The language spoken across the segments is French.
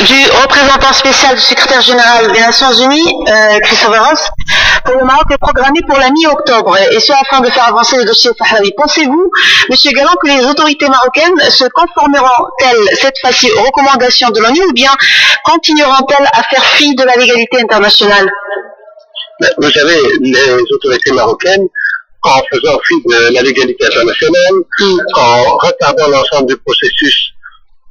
du représentant spécial du secrétaire général des Nations Unies, Christopher Ross, pour le Maroc est programmé pour la mi-octobre, et ce afin de faire avancer le dossier sahraoui. Pensez-vous, Monsieur Galland, que les autorités marocaines se conformeront-elles cette fois-ci aux recommandations de l'ONU ou bien continueront-elles à faire fi de la légalité internationale? Vous savez, les autorités marocaines, en faisant fi de la légalité internationale, en retardant l'ensemble du processus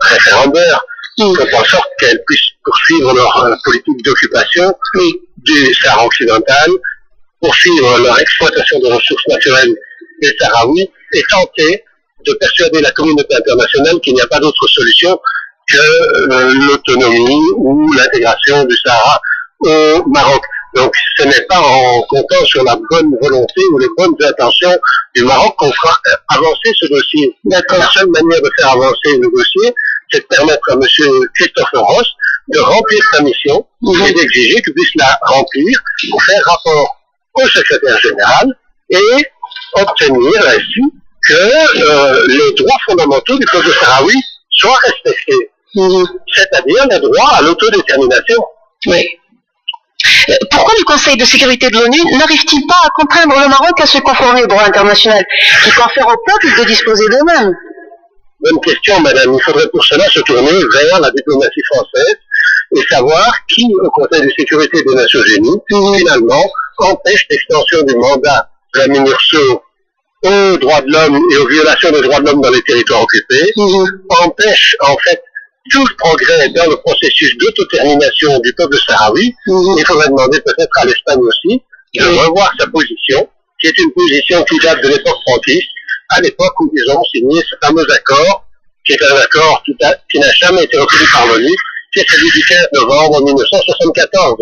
référendaire, font en sorte qu'elles puissent poursuivre leur politique d'occupation du Sahara occidental, poursuivre leur exploitation de ressources naturelles des Sahraouis et tenter de persuader la communauté internationale qu'il n'y a pas d'autre solution que l'autonomie ou l'intégration du Sahara au Maroc. Donc ce n'est pas en comptant sur la bonne volonté ou les bonnes intentions du Maroc qu'on fera avancer ce dossier. La seule manière de faire avancer le dossier, c'est de permettre à M. Christopher Ross de remplir sa mission et d'exiger qu'il puisse la remplir pour faire rapport au secrétaire général et obtenir ainsi que les droits fondamentaux du peuple sahraoui soient respectés, c'est-à-dire le droit à l'autodétermination. Oui. Pourquoi le Conseil de sécurité de l'ONU n'arrive-t-il pas à contraindre le Maroc à se conformer au droit international qui confère au peuple de disposer d'eux-mêmes? Bonne question, madame. Il faudrait pour cela se tourner vers la diplomatie française et savoir qui, au Conseil de sécurité des Nations Unies, finalement, empêche l'extension du mandat de la MINURSO aux droits de l'homme et aux violations des droits de l'homme dans les territoires occupés, empêche en fait tout le progrès dans le processus d'autodétermination du peuple sahraoui. Il faudrait demander peut-être à l'Espagne aussi de revoir sa position, qui est une position qui date de l'époque franquiste, à l'époque où ils ont signé ce fameux accord, qui est un accord qui n'a jamais été reconnu par l'ONU, qui est celui du 15 novembre 1974.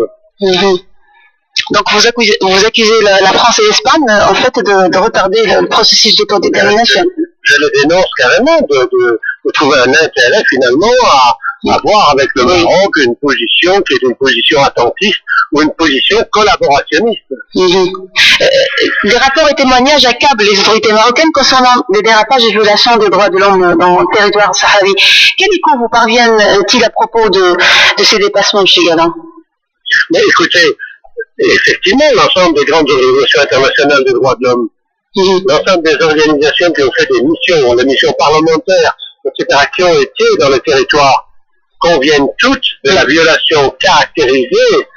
Donc vous accusez la France et l'Espagne en fait de retarder le processus d'autodétermination. Je le dénonce carrément de trouver un intérêt finalement à avoir avec le Maroc une position qui est une position attentiste ou une position collaborationniste. Les rapports et témoignages accablent les autorités marocaines concernant les dérapages et violations des droits de l'homme dans le territoire sahraoui. Quel écho vous parviennent-ils à propos de ces dépassements, M. Galland? Mais écoutez, effectivement, l'ensemble des grandes organisations internationales des droits de l'homme, l'ensemble des organisations qui ont fait des missions parlementaires, etc., qui ont été dans le territoire, conviennent toutes de la violation caractérisée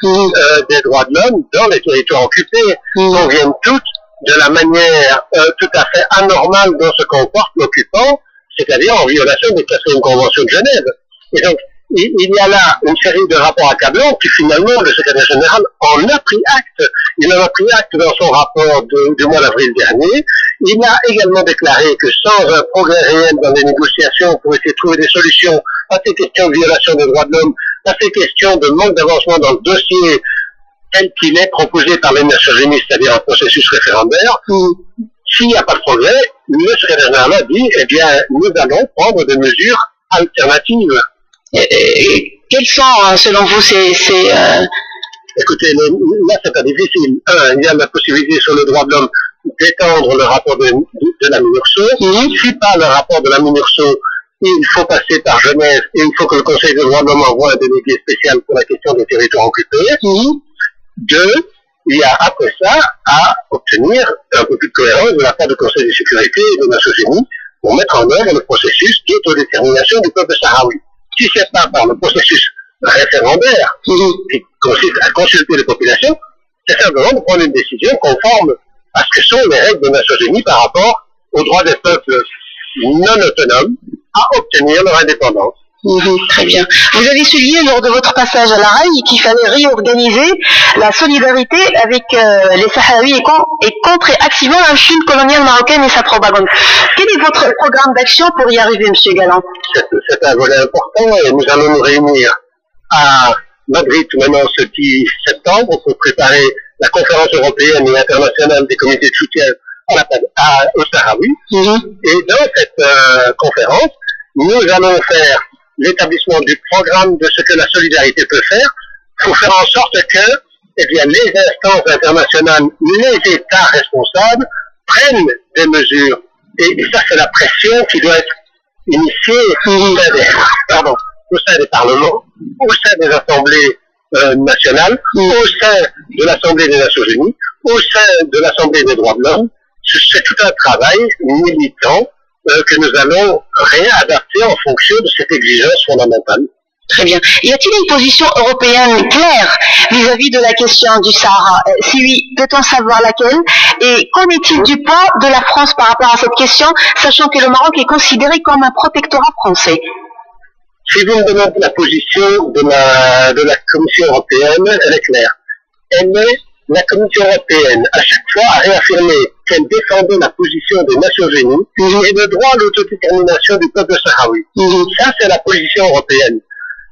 des droits de l'homme dans les territoires occupés, conviennent toutes de la manière tout à fait anormale dont se comporte l'occupant, c'est-à-dire en violation des 4e conventions de Genève. Et donc, il y a là une série de rapports accablants qui finalement le secrétaire général en a pris acte. Il en a pris acte dans son rapport du mois d'avril dernier. Il a également déclaré que sans un progrès réel dans les négociations pour essayer de trouver des solutions à ces questions de violation des droits de l'homme, à ces questions de manque d'avancement dans le dossier tel qu'il est proposé par les Nations Unies, c'est-à-dire un processus référendaire, s'il n'y a pas de progrès, le secrétaire général a dit, eh bien, nous allons prendre des mesures alternatives. Et quels sont, selon vous, Écoutez, là c'est pas difficile. Il y a la possibilité sur le droit de l'homme d'étendre le rapport de la MINURSO. Si pas le rapport de la MINURSO, il faut passer par Genève et il faut que le Conseil des droits de l'homme envoie un délégué spécial pour la question des territoires occupés. Deux, il y a après ça à obtenir un peu plus de cohérence de la part du Conseil de sécurité et des Nations Unies pour mettre en œuvre le processus d'autodétermination du peuple sahraoui. Si c'est pas par le processus référendaire qui consiste à consulter les populations, c'est simplement de prendre une décision conforme à ce que sont les règles des Nations Unies par rapport aux droits des peuples non autonomes à obtenir leur indépendance. Très bien. Vous avez souligné lors de votre passage à La Haye qu'il fallait réorganiser la solidarité avec les Sahraouis et contrer activement la Chine coloniale marocaine et sa propagande. Quel est votre programme d'action pour y arriver, M. Galland? C'est un volet important et nous allons nous réunir à Madrid maintenant ce 10 septembre pour préparer la conférence européenne et internationale des comités de soutien aux Sahraouis. Et dans cette conférence, nous allons faire l'établissement du programme de ce que la solidarité peut faire pour faire en sorte que les instances internationales, les États responsables prennent des mesures. Et ça, c'est la pression qui doit être initiée au sein des parlements, au sein des assemblées nationales, au sein de l'Assemblée des Nations Unies, au sein de l'Assemblée des droits de l'homme. C'est tout un travail militant que nous allons réadapter en fonction de cette exigence fondamentale. Très bien. Y a-t-il une position européenne claire vis-à-vis de la question du Sahara? Si oui, peut-on savoir laquelle? Et qu'en est-il du poids de la France par rapport à cette question, sachant que le Maroc est considéré comme un protectorat français? Si vous me demandez la position de la Commission européenne, elle est claire. La Commission européenne, à chaque fois, a réaffirmé qu'elle défendait la position des Nations Unies et le droit à l'autodétermination du peuple sahraoui. Ça, c'est la position européenne.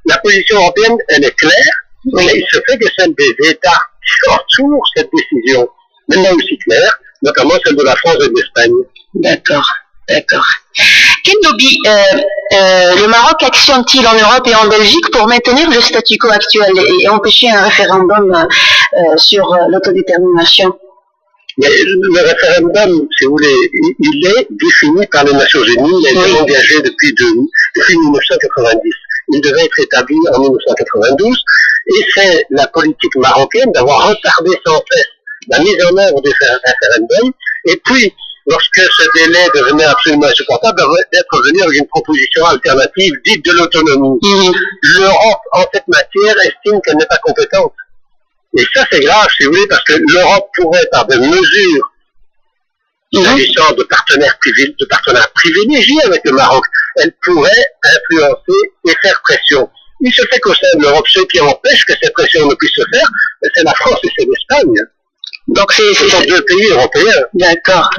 La position européenne, elle est claire, mais il se fait que celle des États qui entourent cette décision n'est pas aussi claire, notamment celle de la France et de l'Espagne. D'accord. Quel lobby le Maroc actionne-t-il en Europe et en Belgique pour maintenir le statu quo actuel et empêcher un référendum sur l'autodétermination? Mais le référendum, si vous voulez, il est défini par les Nations Unies, il a été engagé depuis 1990. Il devait être établi en 1992, et c'est la politique marocaine d'avoir retardé sans cesse la mise en œuvre du référendum, et puis, lorsque ce délai devenait absolument insupportable, d'être venu avec une proposition alternative dite de l'autonomie. L'Europe, en cette matière, estime qu'elle n'est pas compétente. Et ça, c'est grave, si vous voulez, parce que l'Europe pourrait, par des mesures s'agissant de partenaires privilégiés avec le Maroc, elle pourrait influencer et faire pression. Il se fait qu'au sein de l'Europe, ceux qui empêchent que cette pression ne puisse se faire, c'est la France et c'est l'Espagne. Donc ce sont deux pays européens. D'accord.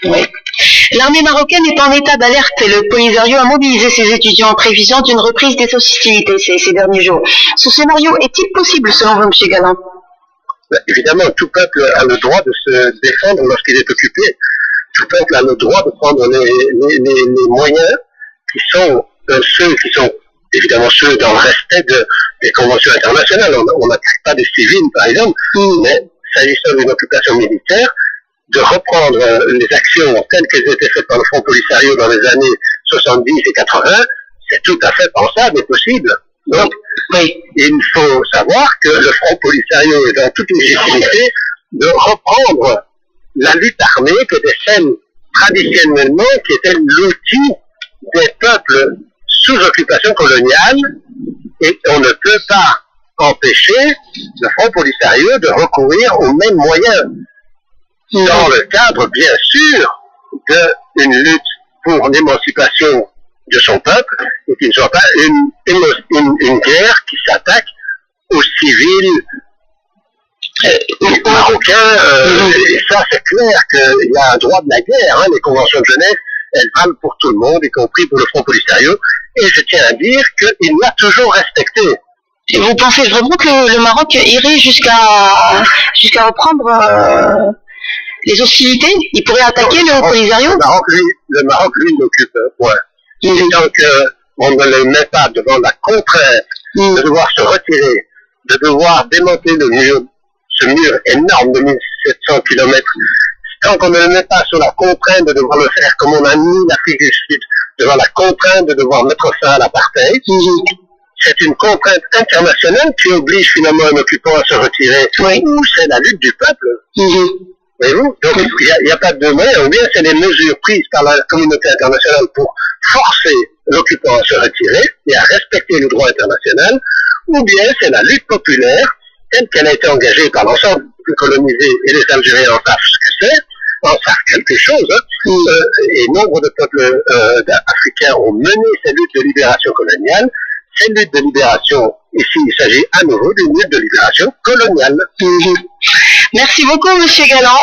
Oui. L'armée marocaine est en état d'alerte et le Polisario a mobilisé ses étudiants en prévision d'une reprise des hostilités ces derniers jours. Ce scénario est-il possible selon vous, M. Galland? Évidemment, tout peuple a le droit de se défendre lorsqu'il est occupé. Tout peuple a le droit de prendre les moyens qui sont évidemment ceux dans le respect des conventions internationales. On n'attaque pas des civils, par exemple, mais s'agissant d'une occupation militaire, de reprendre les actions telles qu'elles étaient faites par le Front Polisario dans les années 70 et 80, c'est tout à fait pensable et possible. Donc, il faut savoir que le Front Polisario est dans toute légitimité de reprendre la lutte armée que décèle traditionnellement, qui était l'outil des peuples sous occupation coloniale, et on ne peut pas empêcher le Front Polisario de recourir aux mêmes moyens, dans le cadre, bien sûr, d'une lutte pour l'émancipation de son peuple, et qui ne soit pas une guerre qui s'attaque aux civils marocains. Et ça, c'est clair qu'il y a un droit de la guerre. Les conventions de Genève, elles valent pour tout le monde, y compris pour le Front Polisario, et je tiens à dire qu'il l'a toujours respecté. Et vous pensez vraiment que le Maroc irait jusqu'à reprendre les hostilités? Il pourrait attaquer le Polisario? Le Maroc, lui, l'occupe, point. Et tant qu'on ne le met pas devant la contrainte de devoir se retirer, de devoir démonter ce mur énorme de 1700 km, tant qu'on ne le met pas sur la contrainte de devoir le faire comme on a mis l'Afrique du Sud, devant la contrainte de devoir mettre fin à l'apartheid, c'est une contrainte internationale qui oblige finalement un occupant à se retirer, ou c'est la lutte du peuple. Voyez-vous? Donc il n'y a pas de deux moyens, ou bien c'est les mesures prises par la communauté internationale pour forcer l'occupant à se retirer et à respecter le droit international, ou bien c'est la lutte populaire telle qu'elle a été engagée par l'ensemble du peuple colonisé, et les Algériens en savent ce que c'est, en savent quelque chose, et nombre de peuples africains ont mené ces luttes de libération coloniale. Ces luttes de libération, ici il s'agit à nouveau d'une lutte de libération coloniale. Merci beaucoup, M. Galland.